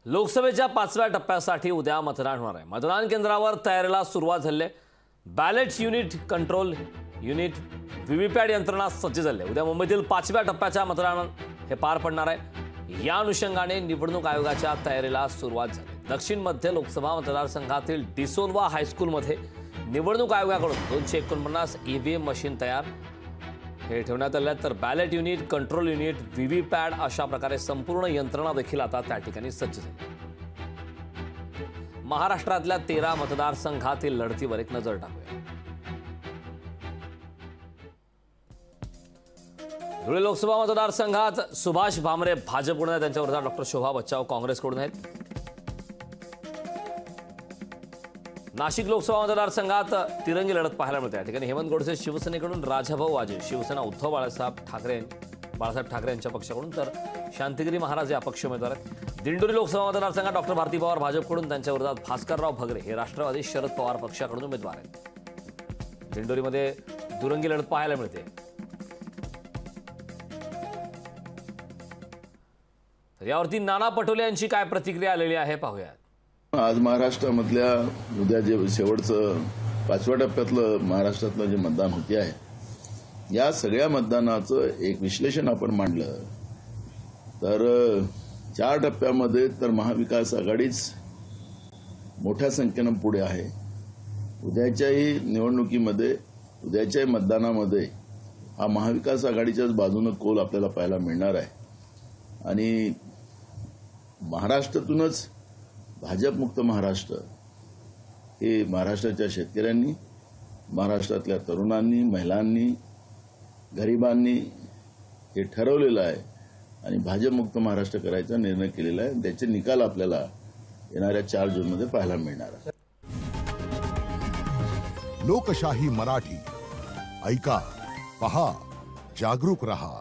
लोकसभेच्या 5व्या टप्प्यासाठी उद्या मतदान होणार आहे। मतदान केंद्रावर तयारीला सुरुवात झाली आहे। Ballot unit, control unit, VVPAT यंत्रणा सज्ज झाली आहे। उद्या मुंबईतील 5व्या टप्प्याच्या मतदान हे पार पडणार आहे। या अनुषंगाने निवडणूक आयोगाच्या तयारीला सुरुवात झाली। दक्षिण मध्य लोकसभा मतदारसंघातील डिसोल्वा हायस्कूलमध्ये निवडणूक आयोगाकडून 249 ईव्हीएम मशीन तयार हे ठेवण्यात आले। तर ballot unit, control unit, VVPAT अशा प्रकारे संपूर्ण यंत्रणा देखील आता त्या ठिकाणी सज्ज झाली। महाराष्ट्रातल्या 13 मतदारसंघातील लढतीवर एक नजर टाकूया। धुळे लोकसभा मतदारसंघात सुभाष भामरे भाजपकडून आहेत, त्यांच्या विरोधात डॉक्टर शोभा बच्चाव काँग्रेसकडून आहेत। नाशिक लोकसभा मतदारसंघात तिरंगी लढत पाहायला मिळते। या ठिकाणी हेमंत गोडसे शिवसेनेकडून, राजाभाऊ वाजे शिवसेना उद्धव बाळासाहेब ठाकरे यांच्या पक्षाकडून, तर शांतिगिरी महाराज हे अपक्ष उमेदवार आहेत। दिंडोरी लोकसभा मतदारसंघात डॉक्टर भारती पवार भाजपकडून, त्यांच्या विरोधात भास्करराव भगरे हे राष्ट्रवादी शरद पवार पक्षाकडून उमेदवार आहेत। दिंडोरीमध्ये दुरंगी लढत पाहायला मिळते। तर यावरती नाना पटोले यांची काय प्रतिक्रिया आलेली आहे पाहूयात। आज महाराष्ट्रामधल्या उद्या जे शेवटचं 5व्या टप्प्यातलं महाराष्ट्रातलं जे मतदान होते आहे, या सगळ्या मतदानाचं एक विश्लेषण आपण मांडलं तर 4 टप्प्यामध्ये तर महाविकास आघाडीच मोठ्या संख्येनं पुढे आहे। उद्याच्याही निवडणुकीमध्ये, उद्याच्याही मतदानामध्ये हा महाविकास आघाडीच्याच बाजूनं कोल आपल्याला पाहायला मिळणार आहे। आणि महाराष्ट्रातूनच भाजपमुक्त महाराष्ट्र हे महाराष्ट्राच्या शेतकऱ्यांनी, महाराष्ट्रातल्या तरुणांनी, महिलांनी, गरिबांनी हे ठरवलेलं आहे आणि भाजपमुक्त महाराष्ट्र करायचा निर्णय केलेला आहे। त्याचे निकाल आपल्याला येणाऱ्या 4 जूनमध्ये पाहायला मिळणार आहे। लोकशाही मराठी ऐका, पहा, जागरूक रहा।